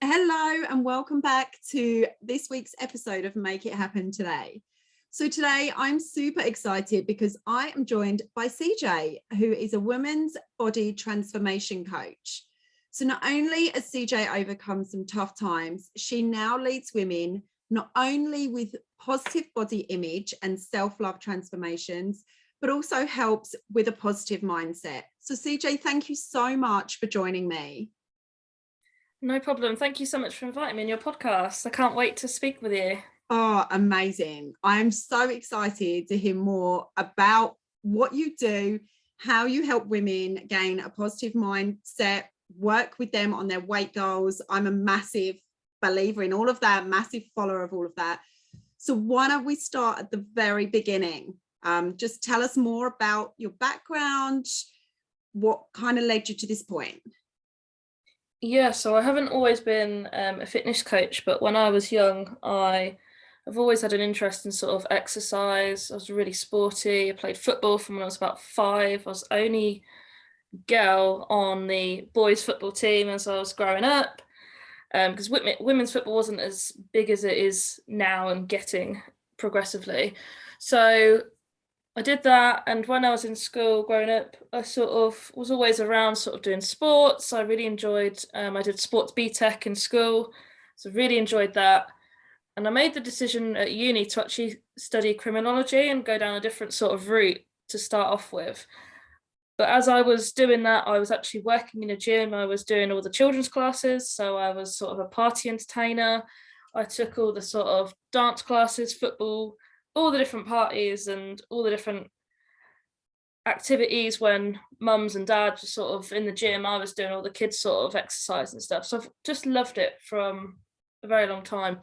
Hello and welcome back to this week's episode of Make It Happen Today. So today I'm super excited because I am joined by CJ, who is a women's body transformation coach. So not only has CJ overcome some tough times, she now leads women not only with positive body image and self-love transformations, but also helps with a positive mindset. So CJ, thank you so much for joining me. No problem. Thank you so much for inviting me on your podcast. I can't wait to speak with you. Oh, amazing. I'm so excited to hear more about what you do, how you help women gain a positive mindset, work with them on their weight goals. I'm a massive believer in all of that, massive follower of all of that. So why don't we start at the very beginning? Just tell us more about your background, what kind of led you to this point? Yeah, so I haven't always been a fitness coach, but when I was young, I've always had an interest in sort of exercise. I was really sporty. I played football from when I was about 5. I was the only girl on the boys' football team as I was growing up, because women's football wasn't as big as it is now and getting progressively. So I did that, and when I was in school growing up, I sort of was always around sort of doing sports. I really enjoyed, I did sports BTEC in school, so really enjoyed that. And I made the decision at uni to actually study criminology and go down a different sort of route to start off with. But as I was doing that, I was actually working in a gym. I was doing all the children's classes, so I was sort of a party entertainer. I took all the sort of dance classes, football, all the different parties and all the different activities when mums and dads were sort of in the gym. I was doing all the kids sort of exercise and stuff. So I've just loved it from a very long time.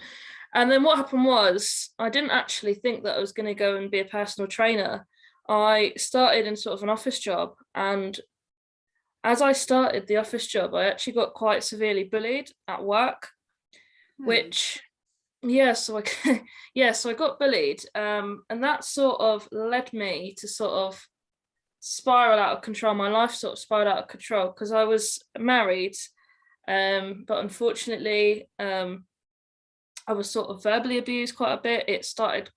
And then what happened was I didn't actually think that I was going to go and be a personal trainer. I started in sort of an office job, and as I started the office job, I actually got quite severely bullied at work, which so I got bullied, and that sort of led me to sort of spiral out of control. My life sort of spiraled out of control because I was married, but unfortunately, I was sort of verbally abused quite a bit. It started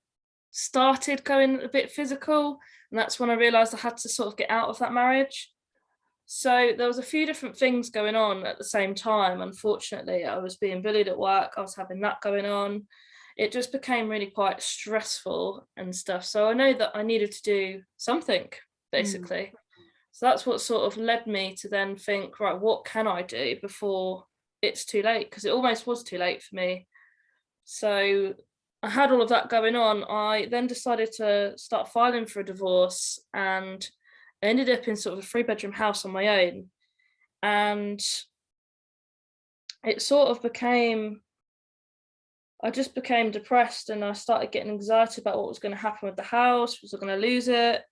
going a bit physical, and that's when I realised I had to sort of get out of that marriage. So there was a few different things going on at the same time. Unfortunately, I was being bullied at work. I was having that going on. It just became really quite stressful and stuff. So I know that I needed to do something, basically. So that's what sort of led me to then think, right, what can I do before it's too late? Because it almost was too late for me. So I had all of that going on. I then decided to start filing for a divorce, and I ended up in sort of a 3-bedroom house on my own. And it sort of I just became depressed, and I started getting anxiety about what was going to happen with the house. Was I going to lose it?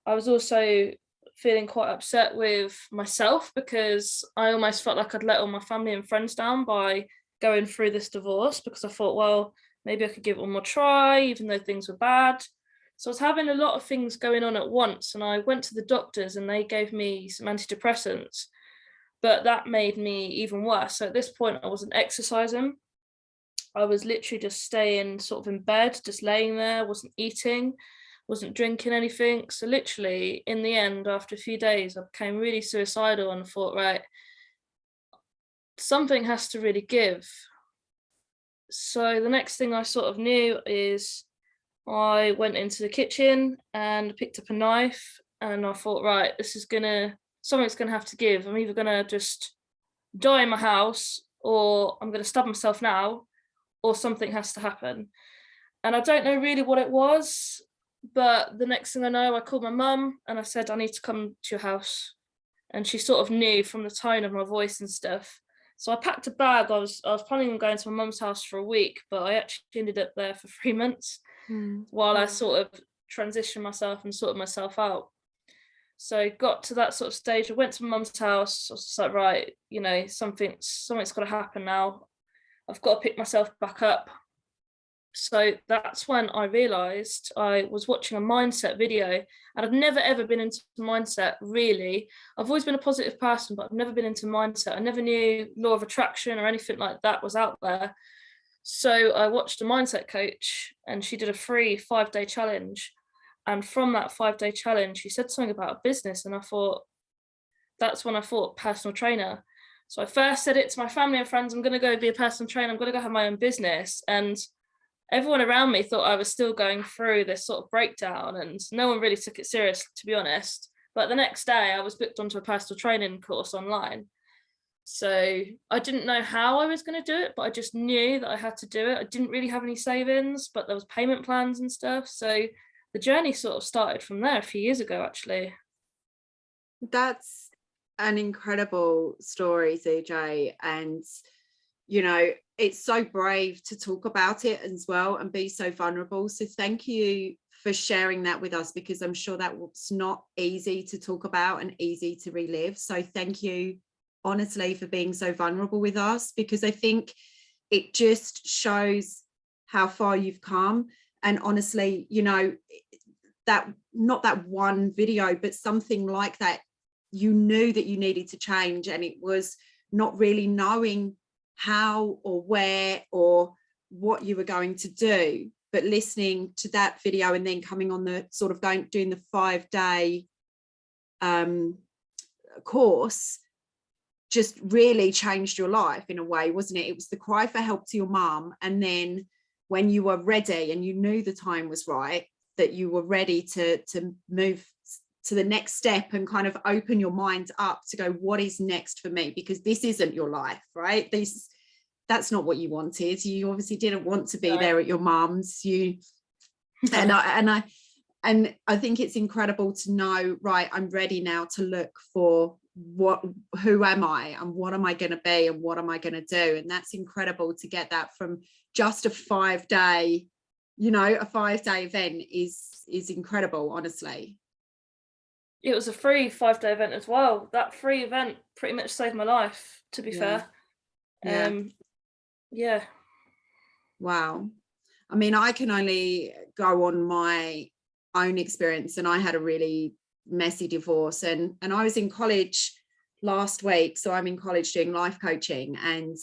I was also feeling quite upset with myself because I almost felt like I'd let all my family and friends down by going through this divorce, because I thought, well, maybe I could give it one more try, even though things were bad. So I was having a lot of things going on at once, and I went to the doctors and they gave me some antidepressants, but that made me even worse. So at this point, I wasn't exercising. I was literally just staying sort of in bed, just laying there, wasn't eating, wasn't drinking anything. So literally, in the end, after a few days, I became really suicidal and thought, right, something has to really give. So the next thing I sort of knew is I went into the kitchen and picked up a knife, and I thought, right, something's gonna have to give. I'm either gonna just die in my house, or I'm gonna stab myself now, or something has to happen. And I don't know really what it was, but the next thing I know, I called my mum and I said, I need to come to your house. And she sort of knew from the tone of my voice and stuff. So I packed a bag. I was planning on going to my mum's house for a week, but I actually ended up there for 3 months while I sort of transitioned myself and sorted myself out. So got to that sort of stage. I went to my mum's house. I was just like, right, something's got to happen now. I've got to pick myself back up. So that's when I realized I was watching a mindset video, and I've never ever been into mindset really. I've always been a positive person, but I've never been into mindset. I never knew law of attraction or anything like that was out there. So I watched a mindset coach, and she did a free 5-day challenge. And from that 5-day challenge, she said something about a business, and that's when I thought personal trainer. So I first said it to my family and friends, I'm going to go be a personal trainer, I'm going to go have my own business. And everyone around me thought I was still going through this sort of breakdown, and no one really took it serious, to be honest. But the next day I was booked onto a personal training course online. So I didn't know how I was going to do it, but I just knew that I had to do it. I didn't really have any savings, but there was payment plans and stuff. So the journey sort of started from there a few years ago, actually. That's an incredible story, CJ. And, you know, it's so brave to talk about it as well and be so vulnerable. So thank you for sharing that with us, because I'm sure that was not easy to talk about and easy to relive. So thank you, honestly, for being so vulnerable with us, because I think it just shows how far you've come. And honestly, you know, that not that one video, but something like that, you knew that you needed to change, and it was not really knowing how or where or what you were going to do, but listening to that video and then coming on the sort of doing the 5-day course just really changed your life in a way, wasn't it? It was the cry for help to your mum, and then when you were ready and you knew the time was right, that you were ready to move to the next step and kind of open your mind up to go, what is next for me? Because this isn't your life, right? That's not what you wanted. You obviously didn't want to be there at your mum's. And I think it's incredible to know, right, I'm ready now to look for who am I and what am I going to be and what am I going to do? And that's incredible to get that from just a 5-day, you know, a 5-day event is incredible, honestly. It was a free 5-day event as well. That free event pretty much saved my life, to be fair. Yeah. Wow. I mean, I can only go on my own experience, and I had a really messy divorce, and I was in college last week. So I'm in college doing life coaching, and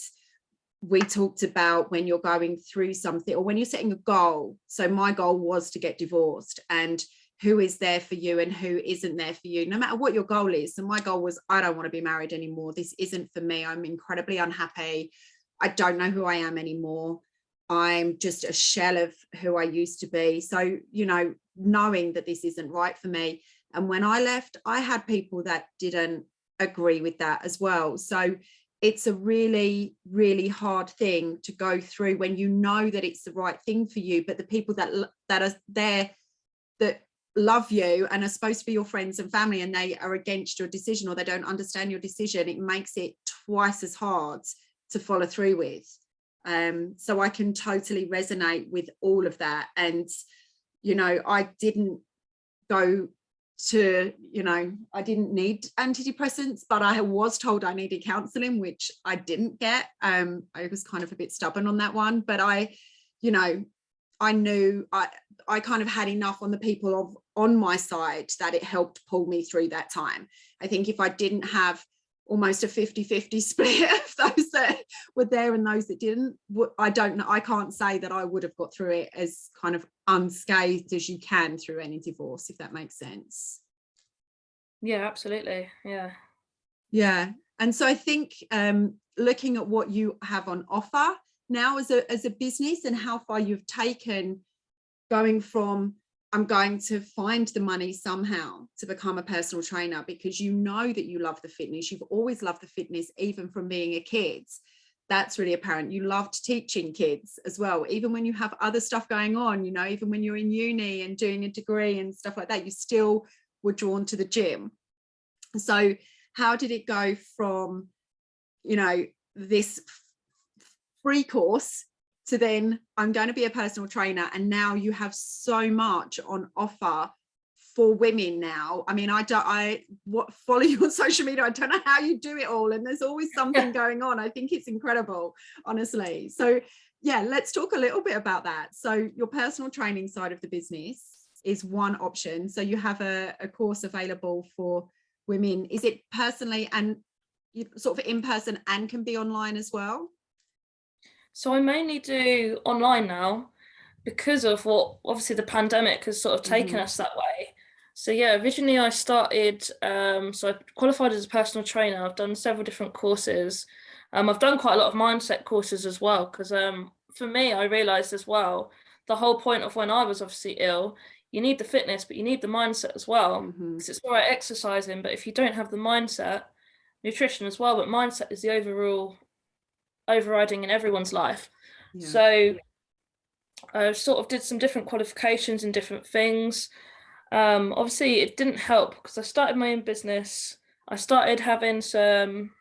we talked about when you're going through something or when you're setting a goal. So my goal was to get divorced, and who is there for you and who isn't there for you, no matter what your goal is. And my goal was, I don't want to be married anymore. This isn't for me. I'm incredibly unhappy. I don't know who I am anymore. I'm just a shell of who I used to be. So, you know, knowing that this isn't right for me. And when I left, I had people that didn't agree with that as well. So it's a really, really hard thing to go through when you know that it's the right thing for you, but the people that are there that love you and are supposed to be your friends and family, and they are against your decision or they don't understand your decision, it makes it twice as hard to follow through with. So I can totally resonate with all of that. And, you know, I didn't go to, you know, I didn't need antidepressants, but I was told I needed counseling, which I didn't get. I was kind of a bit stubborn on that one, but I, you know, I knew I kind of had enough on the people on my side that it helped pull me through that time. I think if I didn't have almost a 50-50 split of those that were there and those that didn't, I don't know, I can't say that I would have got through it as kind of unscathed as you can through any divorce, if that makes sense. Yeah, absolutely. Yeah. And so I think looking at what you have on offer now as a business and how far you've taken, going from I'm going to find the money somehow to become a personal trainer, because you know that you love the fitness. You've always loved the fitness, even from being a kid. That's really apparent. You loved teaching kids as well, even when you have other stuff going on, you know, even when you're in uni and doing a degree and stuff like that, you still were drawn to the gym. So how did it go from, you know, this free course to then I'm going to be a personal trainer, and now you have so much on offer for women now? I mean, I follow you on social media. I don't know how you do it all, and there's always something going on. I think it's incredible, honestly. So yeah, let's talk a little bit about that. So your personal training side of the business is one option. So you have a course available for women. Is it personally and sort of in person and can be online as well? So I mainly do online now because of what obviously the pandemic has sort of taken us that way. So yeah, originally I started, so I qualified as a personal trainer. I've done several different courses. I've done quite a lot of mindset courses as well, because for me, I realized as well, the whole point of when I was obviously ill, you need the fitness, but you need the mindset as well, because it's all right exercising, but if you don't have the mindset, nutrition as well, but mindset is the overriding in everyone's life. Yeah. So I sort of did some different qualifications and different things. Obviously, it didn't help because I started my own business. I started having some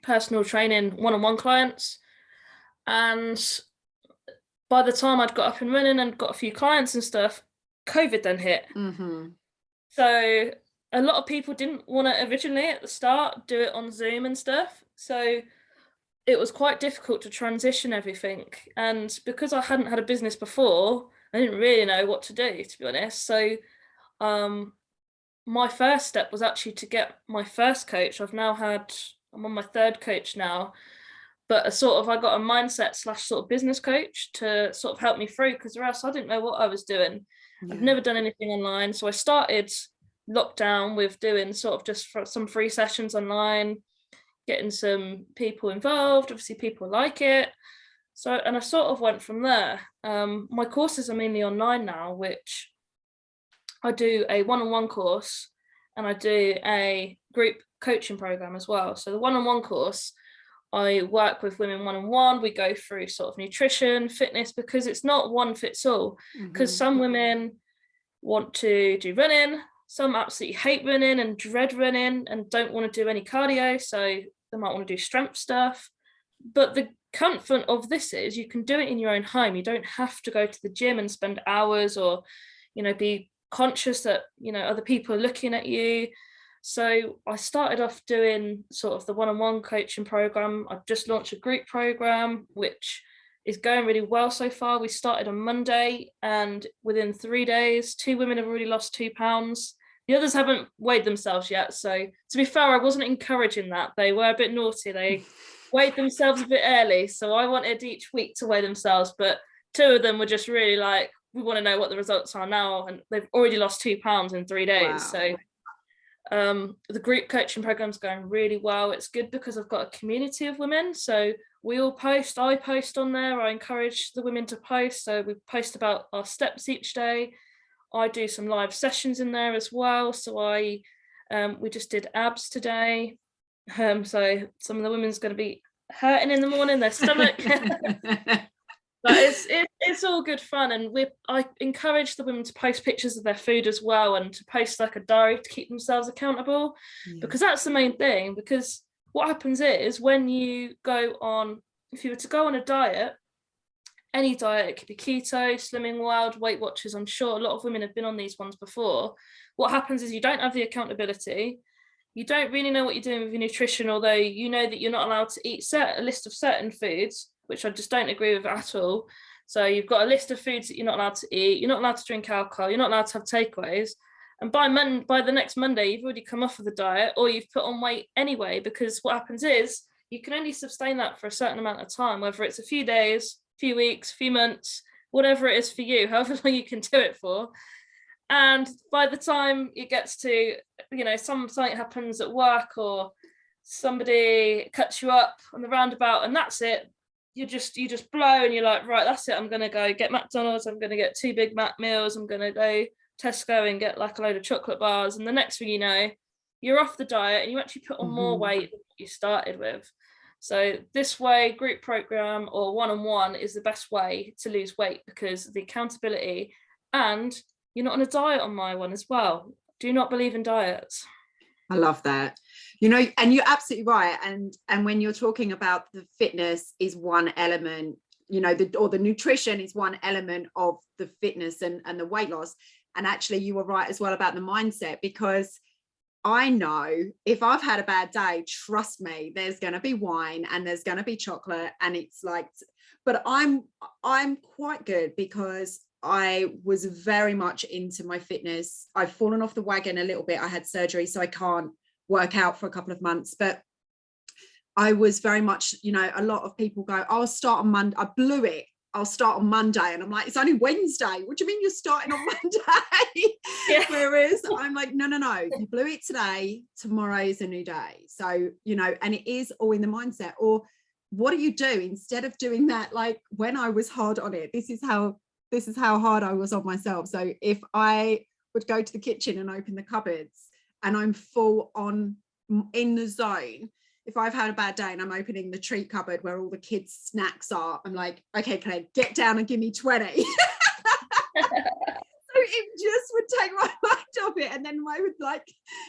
personal training one-on-one clients. And by the time I'd got up and running and got a few clients and stuff, COVID then hit. So a lot of people didn't want to originally at the start do it on Zoom and stuff. So it was quite difficult to transition everything. And because I hadn't had a business before, I didn't really know what to do, to be honest. So my first step was actually to get my first coach. I'm on my third coach now, but I got a mindset / sort of business coach to sort of help me through, because or else I didn't know what I was doing. Yeah. I've never done anything online. So I started lockdown with doing sort of just some free sessions online, getting some people involved. Obviously people like it. So, and I sort of went from there. My courses are mainly online now, which I do a one-on-one course and I do a group coaching program as well. So the one-on-one course, I work with women one-on-one. We go through sort of nutrition, fitness, because it's not one fits all. Because some women want to do running, some absolutely hate running and dread running and don't want to do any cardio. So they might want to do strength stuff. But the comfort of this is you can do it in your own home. You don't have to go to the gym and spend hours or, be conscious that, other people are looking at you. So I started off doing sort of the one-on-one coaching program. I've just launched a group program, which is going really well so far. We started on Monday and within 3 days, 2 women have already lost 2 pounds. The others haven't weighed themselves yet. So to be fair, I wasn't encouraging that. They were a bit naughty. They weighed themselves a bit early. So I wanted each week to weigh themselves, but 2 of them were just really like, we want to know what the results are now. And they've already lost 2 pounds in 3 days. Wow. So the group coaching program is going really well. It's good because I've got a community of women. So we all post, I post on there. I encourage the women to post. So we post about our steps each day. I do some live sessions in there as well. So we just did abs today. So some of the women's going to be hurting in the morning, their stomach. But it's all good fun, and I encourage the women to post pictures of their food as well, and to post like a diary to keep themselves accountable, because that's the main thing. Because what happens is when you go on, if you were to go on a diet, any diet, it could be keto, Slimming World, Weight Watchers, I'm sure a lot of women have been on these ones before. What happens is you don't have the accountability. You don't really know what you're doing with your nutrition, although you know that you're not allowed to eat a list of certain foods, which I just don't agree with at all. So you've got a list of foods that you're not allowed to eat. You're not allowed to drink alcohol. You're not allowed to have takeaways. And by the next Monday, you've already come off of the diet, or you've put on weight anyway, because what happens is you can only sustain that for a certain amount of time, whether it's a few days, few weeks, few months, whatever it is for you, however long you can do it for. And by the time it gets to, something happens at work or somebody cuts you up on the roundabout and that's it, you just blow and you're like, right, that's it. I'm going to go get McDonald's. I'm going to get 2 Big Mac meals. I'm going to go Tesco and get like a load of chocolate bars. And the next thing you know, you're off the diet and you actually put on more weight than you started with. So this way, group program or one-on-one is the best way to lose weight, because of the accountability, and you're not on a diet on my one as well. Do not believe in diets. I love that. And you're absolutely right. And when you're talking about the fitness is one element, the nutrition is one element of the fitness and the weight loss. And actually you were right as well about the mindset, because I know if I've had a bad day, trust me, there's going to be wine and there's going to be chocolate, and it's like, but I'm quite good because I was very much into my fitness. I've fallen off the wagon a little bit. I had surgery, so I can't work out for a couple of months, but I was very much, you know, a lot of people go, I'll start on Monday. I blew it. I'll start on Monday. And I'm like, it's only Wednesday. What do you mean you're starting on Monday? Yeah. Whereas I'm like, no, you blew it today. Tomorrow is a new day. So, you know, and it is all in the mindset. Or what do you do instead of doing that? Like when I was hard on it, this is how hard I was on myself. So if I would go to the kitchen and open the cupboards and I'm full on in the zone, if I've had a bad day and I'm opening the treat cupboard where all the kids' snacks are, I'm like, okay, Claire, get down and give me 20. So it just would take my mind off it. And then I would, like,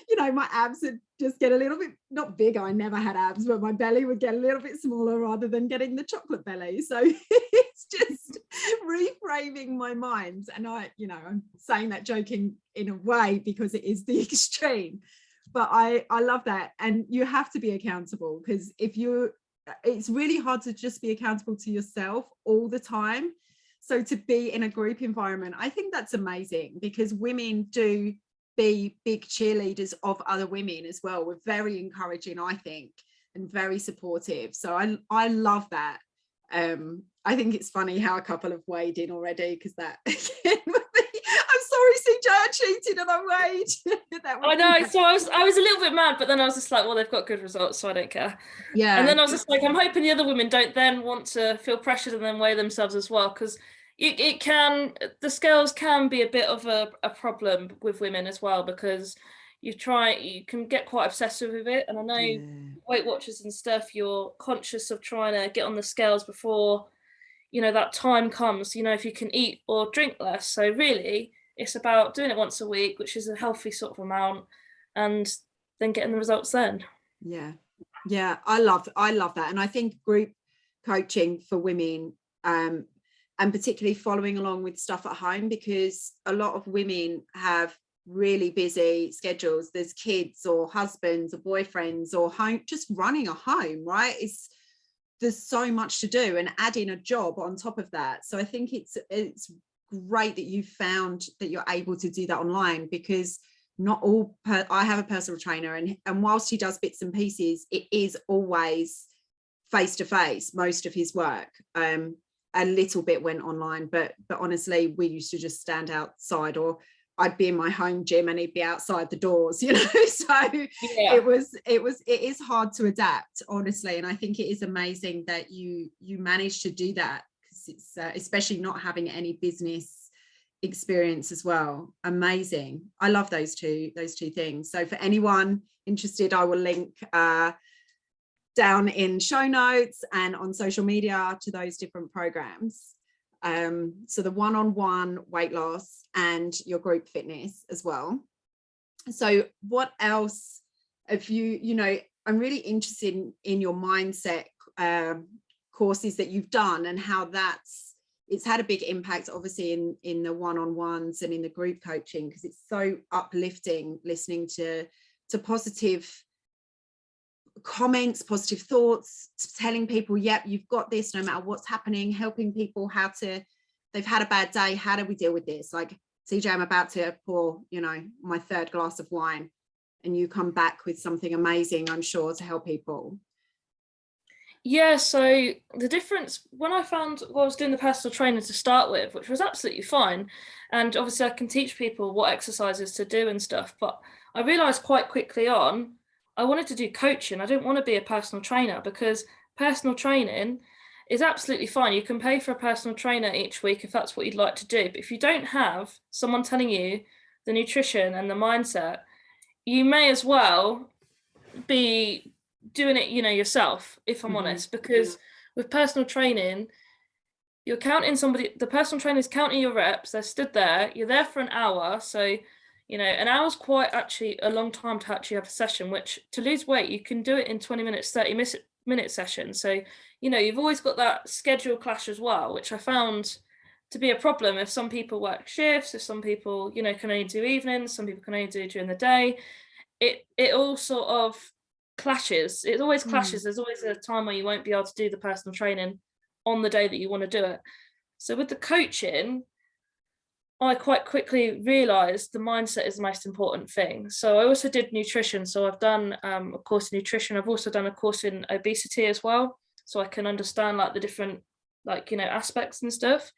you know, my abs would just get a little bit, not bigger, I never had abs, but my belly would get a little bit smaller rather than getting the chocolate belly. So it's just reframing my mind. And I, you know, I'm saying that joking in a way because it is the extreme. But I love that. And you have to be accountable, because it's really hard to just be accountable to yourself all the time. So to be in a group environment, I think that's amazing, because women do be big cheerleaders of other women as well. We're very encouraging, I think, and very supportive. So I love that. I think it's funny how a couple have weighed in already, because that again would be, I'm sorry, CJ, I cheated and I weighed. I know. So I was a little bit mad, but then I was just like, well, they've got good results, so I don't care. Yeah. And then I was just like, I'm hoping the other women don't then want to feel pressured and then weigh themselves as well, because the scales can be a bit of a problem with women as well, because you can get quite obsessive with it. And I know Weight Watchers and stuff, you're conscious of trying to get on the scales before, you know, that time comes, you know, if you can eat or drink less. So really, it's about doing it once a week, which is a healthy sort of amount, and then getting the results then. Yeah, I love that. And I think group coaching for women, and particularly following along with stuff at home, because a lot of women have really busy schedules. There's kids or husbands or boyfriends or home, just running a home, right? There's so much to do, and adding a job on top of that. So I think it's great that you found that you're able to do that online, because not all I have a personal trainer, and whilst he does bits and pieces, it is always face to face, most of his work. A little bit went online, but honestly, we used to just stand outside, or I'd be in my home gym and he'd be outside the doors, you know. So yeah. it is hard to adapt, honestly. And I think it is amazing that you managed to do that, because it's especially not having any business experience as well. Amazing. I love those two things. So for anyone interested, I will link down in show notes and on social media to those different programs. So the one-on-one weight loss and your group fitness as well. So what else have you know, I'm really interested in your mindset courses that you've done, and how it's had a big impact, obviously, in the one-on-ones and in the group coaching, because it's so uplifting listening to positive comments, positive thoughts, telling people, yep, you've got this no matter what's happening, helping people they've had a bad day, how do we deal with this? Like, CJ, I'm about to pour, you know, my third glass of wine, and you come back with something amazing, I'm sure, to help people. Yeah, so the difference, when I was doing the personal training to start with, which was absolutely fine, and obviously I can teach people what exercises to do and stuff, but I realised quite quickly on, I wanted to do coaching. I didn't want to be a personal trainer, because personal training is absolutely fine. You can pay for a personal trainer each week if that's what you'd like to do, but if you don't have someone telling you the nutrition and the mindset, you may as well be doing it, you know, yourself, if I'm honest, because with personal training, you're counting the personal trainer is counting your reps, they're stood there, you're there for an hour. So, you know, an hour's quite actually a long time to actually have a session, which to lose weight, you can do it in 20 minutes, 30-minute session. So, you know, you've always got that schedule clash as well, which I found to be a problem if some people work shifts, if some people, you know, can only do evenings, some people can only do during the day. it all sort of clashes. It always clashes. There's always a time where you won't be able to do the personal training on the day that you want to do it. So with the coaching, I quite quickly realized the mindset is the most important thing. So I also did nutrition. So I've done a course in nutrition. I've also done a course in obesity as well, so I can understand like the different, like, you know, aspects and stuff.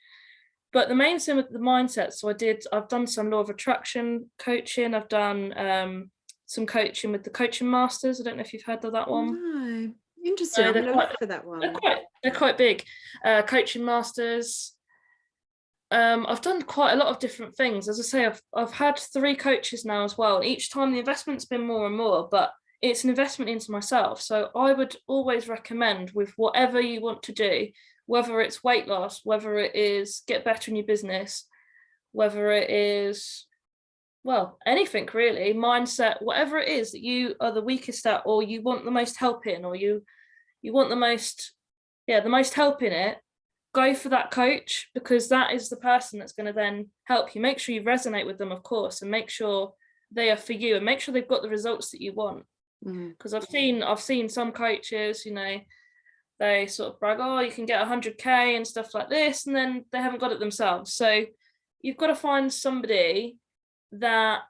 But the main thing with the mindset, so I've done some law of attraction coaching. I've done some coaching with the coaching masters. I don't know if you've heard of that one. No. Interesting. I'm going to look for that one. They're quite big. Coaching masters. I've done quite a lot of different things. As I say, I've had 3 coaches now as well. And each time the investment's been more and more, but it's an investment into myself. So I would always recommend, with whatever you want to do, whether it's weight loss, whether it is get better in your business, whether it is, well, anything really, mindset, whatever it is that you are the weakest at, or you want the most help in, or you want the most help in it, go for that coach, because that is the person that's going to then help you. Make sure you resonate with them, of course, and make sure they are for you, and make sure they've got the results that you want. Because I've seen some coaches, you know, they sort of brag, oh, you can get 100k and stuff like this, and then they haven't got it themselves. So you've got to find somebody that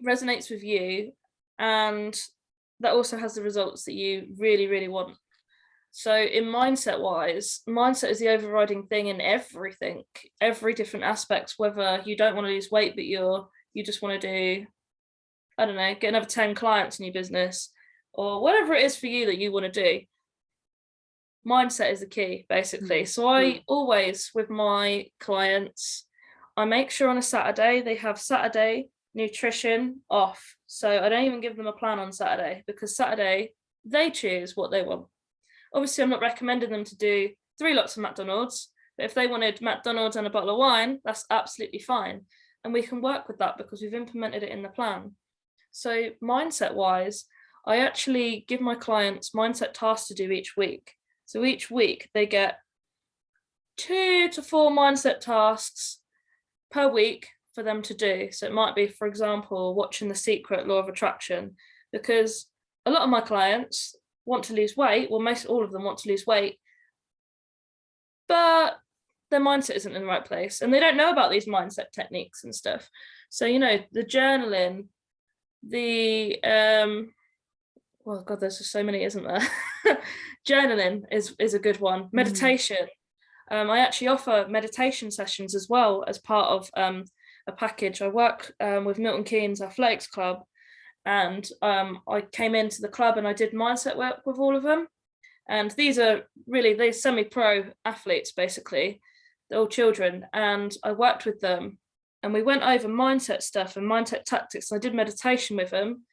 resonates with you and that also has the results that you really, really want. So in mindset is the overriding thing in everything, every different aspects, whether you don't want to lose weight, but you just want to do, I don't know, get another 10 clients in your business, or whatever it is for you that you want to do. Mindset is the key, basically. So I always, with my clients, I make sure on a Saturday they have Saturday nutrition off. So I don't even give them a plan on Saturday, because Saturday they choose what they want. Obviously, I'm not recommending them to do 3 lots of McDonald's, but if they wanted McDonald's and a bottle of wine, that's absolutely fine. And we can work with that because we've implemented it in the plan. So mindset wise, I actually give my clients mindset tasks to do each week. So each week they get 2 to 4 mindset tasks per week for them to do. So it might be, for example, watching The Secret, Law of Attraction, because a lot of my clients want to lose weight. Well, most all of them want to lose weight, but their mindset isn't in the right place, and they don't know about these mindset techniques and stuff. So, you know, the journaling, the well, God, there's just so many, isn't there? Journaling is a good one. Meditation. I actually offer meditation sessions as well as part of a package. I work with Milton Keynes Athletics Club, and I came into the club and I did mindset work with all of them. And these are really, they're semi-pro athletes, basically. They're all children. And I worked with them and we went over mindset stuff and mindset tactics. I did meditation with them.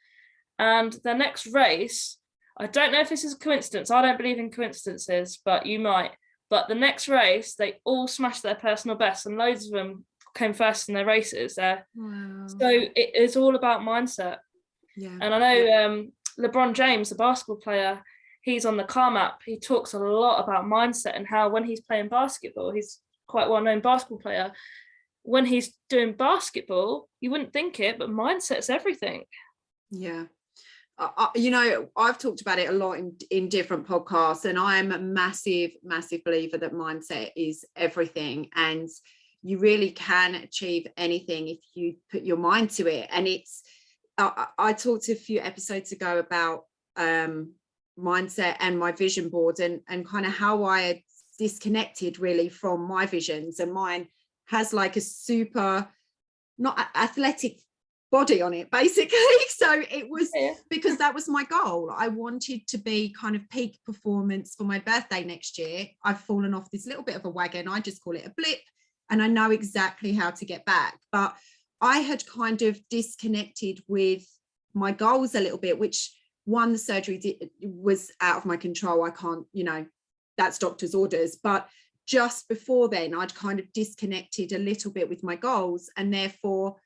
And their next race, I don't know if this is a coincidence. I don't believe in coincidences, but you might. But the next race, they all smashed their personal best, and loads of them came first in their races there. Wow. So it is all about mindset. Yeah. And I know LeBron James, the basketball player, he's on the Calm app. He talks a lot about mindset and how when he's playing basketball, he's quite a well-known basketball player. When he's doing basketball, you wouldn't think it, but mindset's everything. Yeah. You know, I've talked about it a lot in different podcasts, and I am a massive believer that mindset is everything, and you really can achieve anything if you put your mind to it. And it's I talked a few episodes ago about mindset and my vision board, and kind of how I had disconnected really from my visions, and mine has like a super not athletic body on it, basically. So it was because that was my goal. I wanted to be kind of peak performance for my birthday next year. I've fallen off this little bit of a wagon. I just call it a blip, and I know exactly how to get back. But I had kind of disconnected with my goals a little bit, which the surgery was out of my control. I can't, you know, that's doctor's orders. But just before then, I'd kind of disconnected a little bit with my goals, and therefore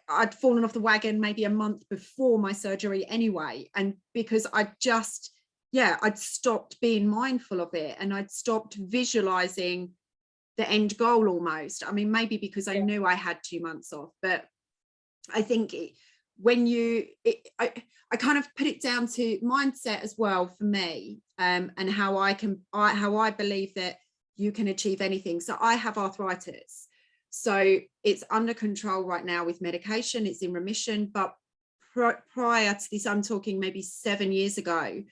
I'd fallen off the wagon maybe a month before my surgery anyway. And because I'd stopped being mindful of it, and I'd stopped visualizing the end goal almost. I mean, maybe because I knew I had 2 months off, but I think when I kind of put it down to mindset as well for me, and how I believe that you can achieve anything. So I have arthritis, so it's under control right now with medication, it's in remission. But prior to this, I'm talking maybe 7 years ago,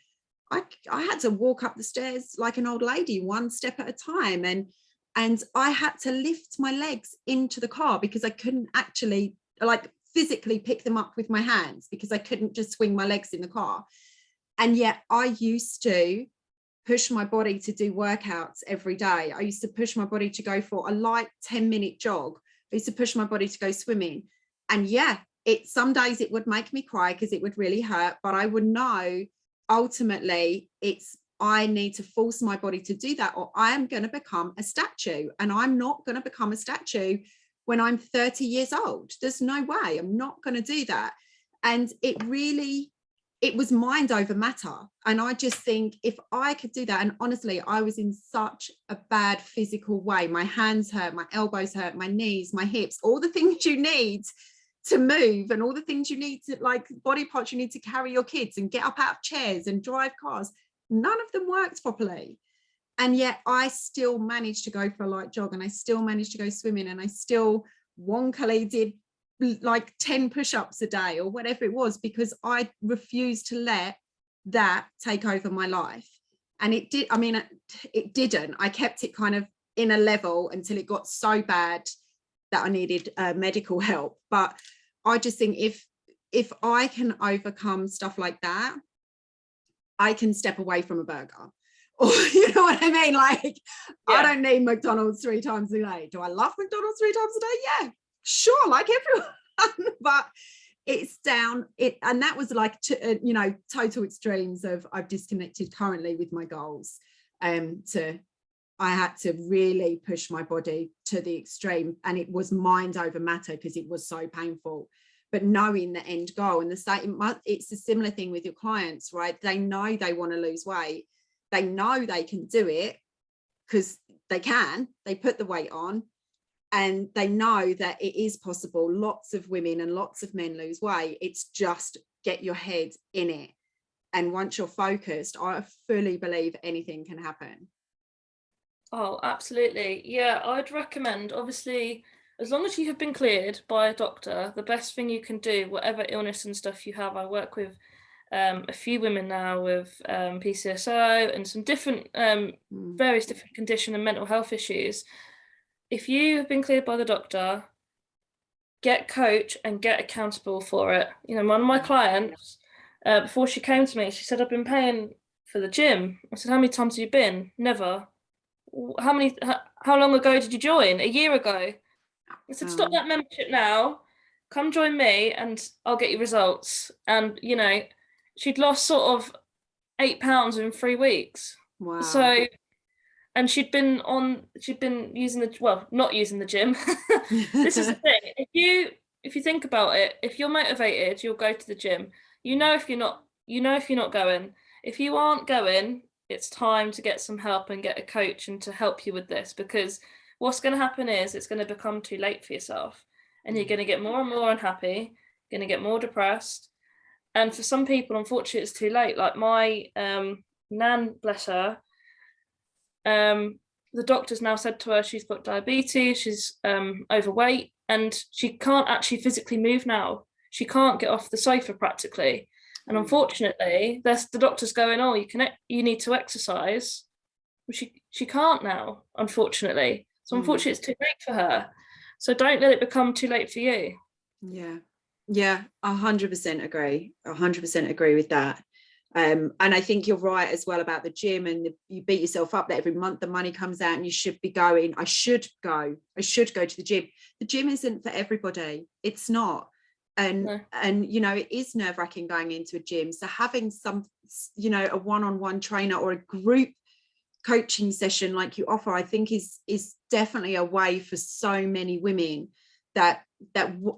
I had to walk up the stairs like an old lady, one step at a time, and I had to lift my legs into the car because I couldn't actually like physically pick them up with my hands, because I couldn't just swing my legs in the car. And yet I used to push my body to do workouts every day. I used to push my body to go for a light 10-minute jog. I used to push my body to go swimming. And yeah, some days it would make me cry because it would really hurt, but I would know ultimately I need to force my body to do that, or I am going to become a statue. And I'm not going to become a statue when I'm 30 years old. There's no way. I'm not going to do that. And it was mind over matter. And I just think if I could do that, and honestly, I was in such a bad physical way. My hands hurt, my elbows hurt, my knees, my hips, all the things you need to move, and all the things you need to, like body parts you need to carry your kids and get up out of chairs and drive cars. None of them worked properly. And yet I still managed to go for a light jog, and I still managed to go swimming, and I still wonkily did like 10 push-ups a day or whatever it was, because I refused to let that take over my life. And it didn't. I kept it kind of in a level until it got so bad that I needed medical help. But I just think if I can overcome stuff like that, I can step away from a burger. Or you know what I mean? Like, yeah. I don't need McDonald's 3 times a day. Do I love McDonald's 3 times a day? Yeah, sure, like everyone. But it's down it, and that was like total extremes of I've disconnected currently with my goals. I had to really push my body to the extreme, and it was mind over matter because it was so painful. But knowing the end goal, and it's a similar thing with your clients, right? They know they want to lose weight. They know they can do it because they put the weight on, and they know that it is possible. Lots of women and lots of men lose weight. It's just get your head in it. And once you're focused, I fully believe anything can happen. Oh, absolutely. Yeah, I'd recommend, obviously, as long as you have been cleared by a doctor, the best thing you can do, whatever illness and stuff you have. I work with a few women now with PCSO and some different, various different condition and mental health issues. If you have been cleared by the doctor, get coach and get accountable for it. You know, one of my clients, before she came to me, she said, I've been paying for the gym. I said, how many times have you been? Never. How long ago did you join? A year ago. I said, stop that membership now. Come join me and I'll get you results. And, you know, she'd lost sort of 8 pounds in 3 weeks. Wow. So, and she'd been using not using the gym. This is the thing. If you think about it, if you're motivated, you'll go to the gym. You know if you're not going. If you aren't going, it's time to get some help and get a coach and to help you with this, because what's going to happen is it's going to become too late for yourself, and you're going to get more and more unhappy, going to get more depressed. And for some people, unfortunately, it's too late. Like my nan, bless her, the doctor's now said to her she's got diabetes, she's overweight, and she can't actually physically move now. She can't get off the sofa practically. And unfortunately, the doctor's going, oh, you need to exercise. She can't now, unfortunately. So unfortunately, it's too late for her. So don't let it become too late for you. Yeah, 100% agree. 100% agree with that. And I think you're right as well about the gym, and you beat yourself up that every month the money comes out and you should be going. I should go to the gym. The gym isn't for everybody. It's not. And you know, it is nerve-wracking going into a gym. So having some, you know, a one-on-one trainer or a group coaching session like you offer, I think is definitely a way for so many women that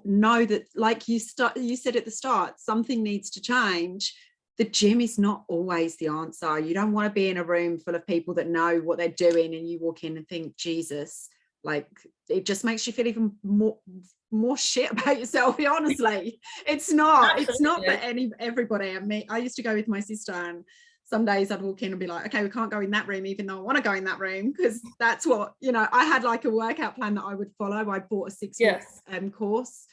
know that, like you said at the start, something needs to change. The gym is not always the answer. You don't want to be in a room full of people that know what they're doing and you walk in and think, Jesus, Like, it just makes you feel even more shit about yourself. Honestly, it's not for everybody. I mean, I used to go with my sister, and some days I'd walk in and be like, okay, we can't go in that room, even though I want to go in that room, because that's what, I had like a workout plan that I would follow. I bought a 6 weeks course.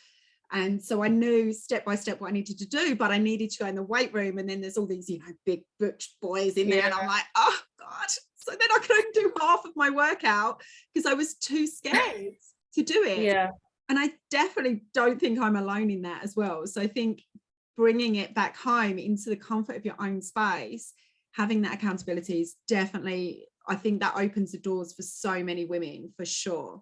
And so I knew step by step what I needed to do, but I needed to go in the weight room. And then there's all these, big butch boys in there. And I'm like, oh God. So then I couldn't do half of my workout because I was too scared to do it. Yeah. And I definitely don't think I'm alone in that as well. So I think bringing it back home into the comfort of your own space, having that accountability is definitely, I think that opens the doors for so many women, for sure.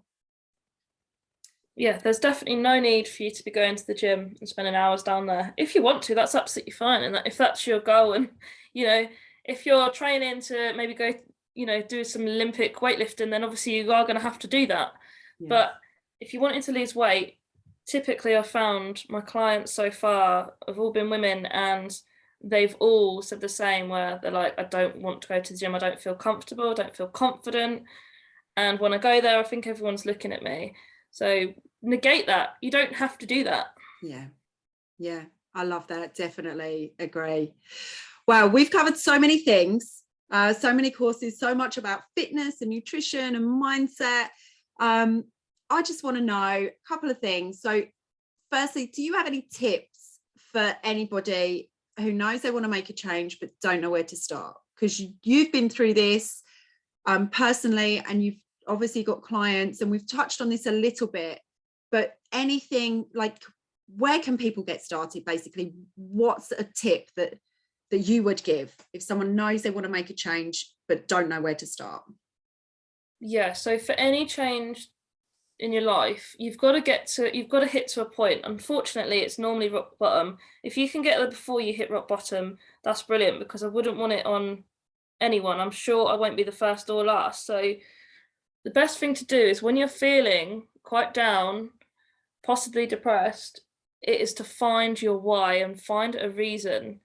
Yeah, there's definitely no need for you to be going to the gym and spending hours down there. If you want to, that's absolutely fine. And if that's your goal, and, if you're training to maybe go, do some Olympic weightlifting, then obviously you are going to have to do that. Yeah. But if you're wanting to lose weight, typically I've found my clients so far have all been women, and they've all said the same, where they're like, I don't want to go to the gym. I don't feel comfortable. I don't feel confident. And when I go there, I think everyone's looking at me. So negate that. You don't have to do that. Yeah, I love that. Definitely agree. Wow, we've covered so many things, so many courses, so much about fitness and nutrition and mindset. I just want to know a couple of things. So firstly, do you have any tips for anybody who knows they want to make a change but don't know where to start? Because you've been through this personally, and you've obviously got clients, and we've touched on this a little bit, but anything, like, where can people get started? Basically, what's a tip that you would give if someone knows they want to make a change but don't know where to start? Yeah, so for any change in your life, you've got to hit to a point. Unfortunately, it's normally rock bottom. If you can get there before you hit rock bottom, that's brilliant, because I wouldn't want it on anyone. I'm sure I won't be the first or last. So the best thing to do is, when you're feeling quite down, possibly depressed, it is to find your why and find a reason.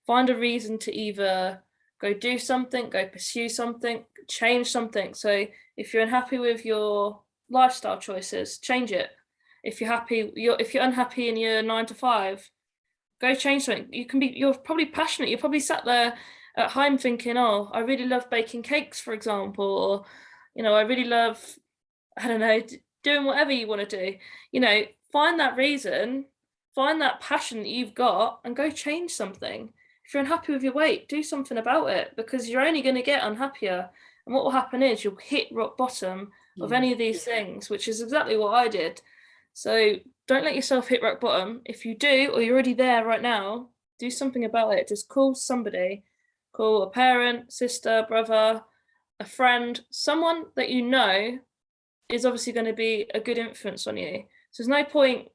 Find a reason to either go do something, go pursue something, change something. So if you're unhappy with your lifestyle choices, change it. If you're unhappy in your 9 to 5, go change something. You're probably passionate. You're probably sat there at home thinking, oh, I really love baking cakes, for example, or, I really love, I don't know, doing whatever you want to do. Find that reason, find that passion that you've got, and go change something. If you're unhappy with your weight, do something about it, because you're only going to get unhappier. And what will happen is you'll hit rock bottom of any of these things, which is exactly what I did. So don't let yourself hit rock bottom. If you do, or you're already there right now, do something about it. Just call somebody. Call a parent, sister, brother, a friend, someone that you know is obviously going to be a good influence on you. So there's no point,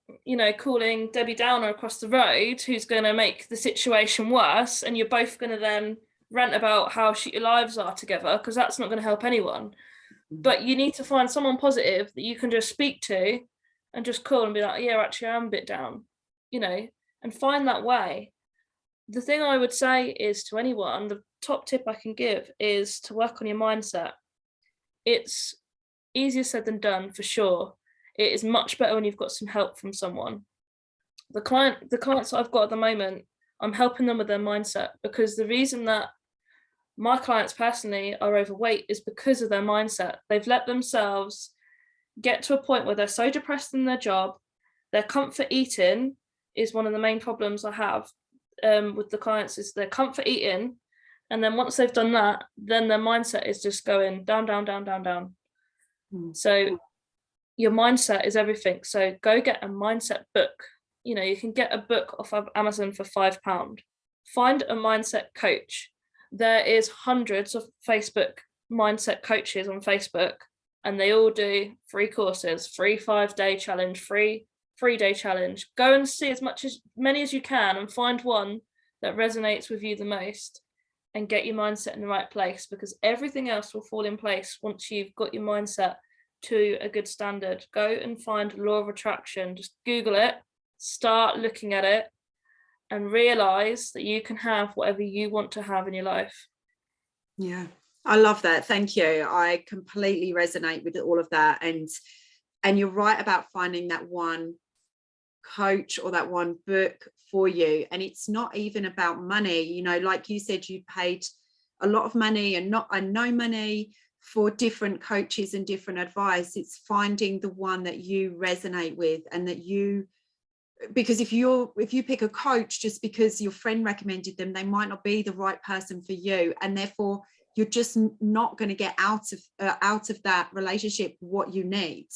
calling Debbie Downer across the road, who's going to make the situation worse, and you're both going to then rant about how shit your lives are together, because that's not going to help anyone. But you need to find someone positive that you can just speak to and just call and be like, yeah, actually, I'm a bit down, and find that way. The thing I would say is, to anyone, the top tip I can give is to work on your mindset. It's easier said than done, for sure. It is much better when you've got some help from someone. The clients that I've got at the moment, I'm helping them with their mindset, because the reason that my clients personally are overweight is because of their mindset. They've let themselves get to a point where they're so depressed in their job. Their comfort eating is one of the main problems I have with the clients, is their comfort eating. And then once they've done that, then their mindset is just going down, down, down, down, down. So your mindset is everything. So go get a mindset book. You can get a book off of Amazon for £5. Find a mindset coach. There is hundreds of Facebook mindset coaches on Facebook, and they all do free courses, free 5-day challenge, free 3-day challenge. Go and see as many as you can, and find one that resonates with you the most, and get your mindset in the right place, because everything else will fall in place once you've got your mindset to a good standard. Go and find law of attraction. Just Google it, start looking at it, and realize that you can have whatever you want to have in your life. Yeah, I love that. Thank you. I completely resonate with all of that. And you're right about finding that one coach or that one book for you. And it's not even about money. You know, like you said, you paid a lot of money and no money for different coaches and different advice. It's finding the one that you resonate with, and that you, because if you pick a coach just because your friend recommended them, they might not be the right person for you, and therefore you're just not going to get out of that relationship what you need.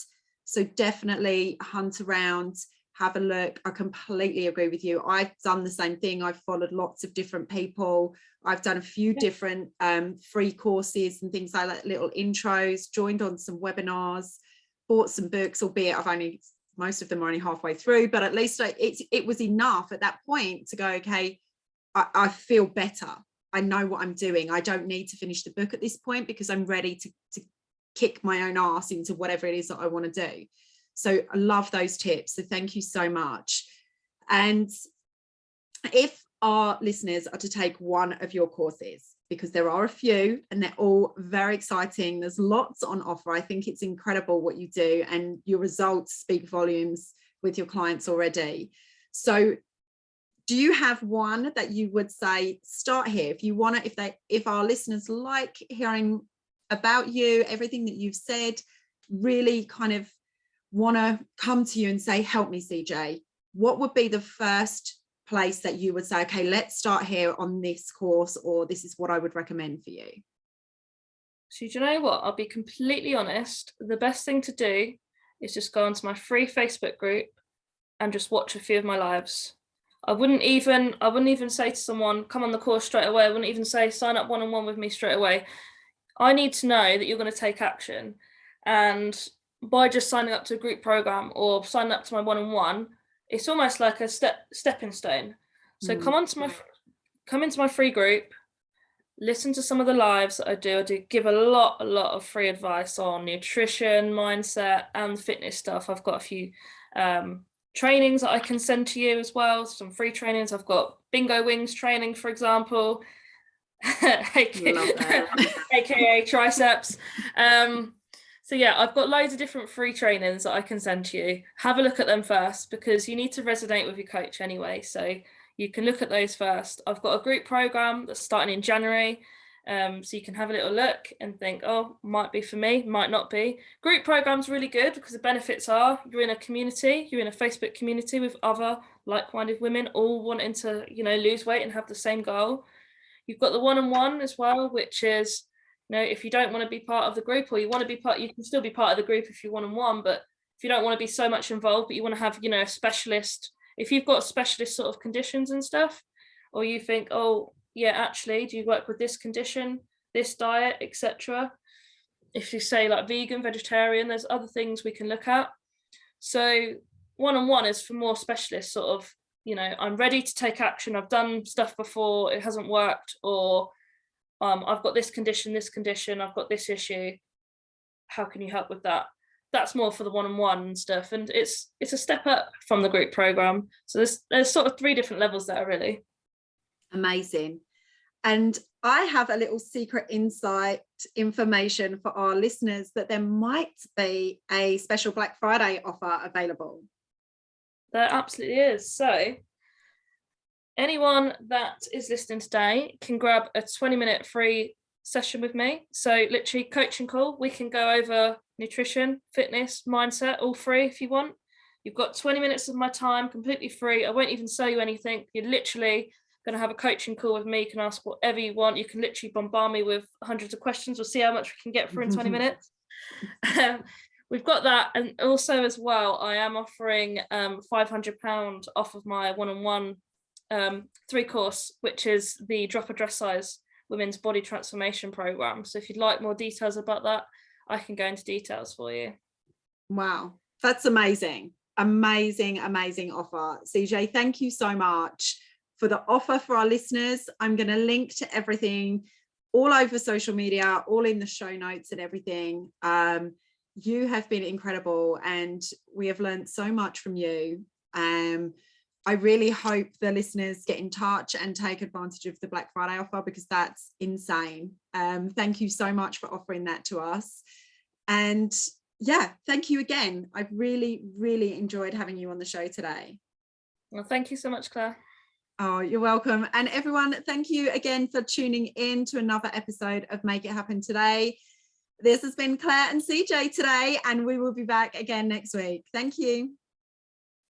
So definitely hunt around, have a look. I completely agree with you. I've done the same thing. I've followed lots of different people. I've done a few different free courses and things like that, little intros, joined on some webinars, bought some books, albeit most of them are only halfway through, but at least it was enough at that point to go, okay, I feel better. I know what I'm doing. I don't need to finish the book at this point because I'm ready to kick my own ass into whatever it is that I want to do. So I love those tips. So thank you so much. And if our listeners are to take one of your courses, because there are a few and they're all very exciting, there's lots on offer. I think it's incredible what you do, and your results speak volumes with your clients already. So do you have one that you would say, start here? If you want to, if our listeners like hearing about you, everything that you've said, really kind of want to come to you and say, help me, CJ, what would be the first place that you would say, okay, let's start here on this course, or this is what I would recommend for you? So do you know what? I'll be completely honest. The best thing to do is just go onto my free Facebook group and just watch a few of my lives. I wouldn't even say to someone, come on the course straight away. I wouldn't even say sign up one-on-one with me straight away. I need to know that you're going to take action. And by just signing up to a group program or signing up to my one-on-one, it's almost like a stepping stone. So come into my free group, listen to some of the lives that I do. I do give a lot of free advice on nutrition, mindset, and fitness stuff. I've got a few trainings that I can send to you as well, some free trainings. I've got bingo wings training, for example, aka triceps. So yeah, I've got loads of different free trainings that I can send to you. Have a look at them first, because you need to resonate with your coach anyway, so you can look at those first. I've got a group program that's starting in January, so you can have a little look and think, oh, might be for me, might not be. Group program's really good because the benefits are you're in a community, you're in a Facebook community with other like-minded women all wanting to, lose weight and have the same goal. You've got the one-on-one as well, which is, if you don't want to be part of the group, or you want to be part, you can still be part of the group if you one-on-one, but if you don't want to be so much involved, but you want to have, a specialist, if you've got specialist sort of conditions and stuff, or you think, oh yeah, actually, do you work with this condition, this diet, etc. If you say like vegan, vegetarian, there's other things we can look at. So one-on-one is for more specialists, sort of, I'm ready to take action. I've done stuff before, it hasn't worked, or I've got this condition, I've got this issue. How can you help with that? That's more for the one-on-one and stuff. And it's a step up from the group program. So there's sort of 3 different levels there, really. Amazing. And I have a little secret insight information for our listeners that there might be a special Black Friday offer available. There absolutely is. So anyone that is listening today can grab a 20-minute free session with me. So literally coaching call. We can go over nutrition, fitness, mindset, all free if you want. You've got 20 minutes of my time, completely free. I won't even sell you anything. You're literally going to have a coaching call with me. You can ask whatever you want. You can literally bombard me with hundreds of questions. We'll see how much we can get through in 20 minutes. We've got that. And also as well, I am offering £500 off of my one-on-one 3 course, which is the Drop a Dress Size Women's Body Transformation Program. So if you'd like more details about that, I can go into details for you. Wow, that's amazing. Amazing offer. CJ, thank you so much for the offer for our listeners. I'm going to link to everything all over social media, all in the show notes and everything. You have been incredible, and we have learned so much from you. I really hope the listeners get in touch and take advantage of the Black Friday offer, because that's insane. Thank you so much for offering that to us. And yeah, thank you again. I've really, really enjoyed having you on the show today. Well, thank you so much, Claire. Oh, you're welcome. And everyone, thank you again for tuning in to another episode of Make It Happen Today. This has been Claire and CJ today, and we will be back again next week. Thank you.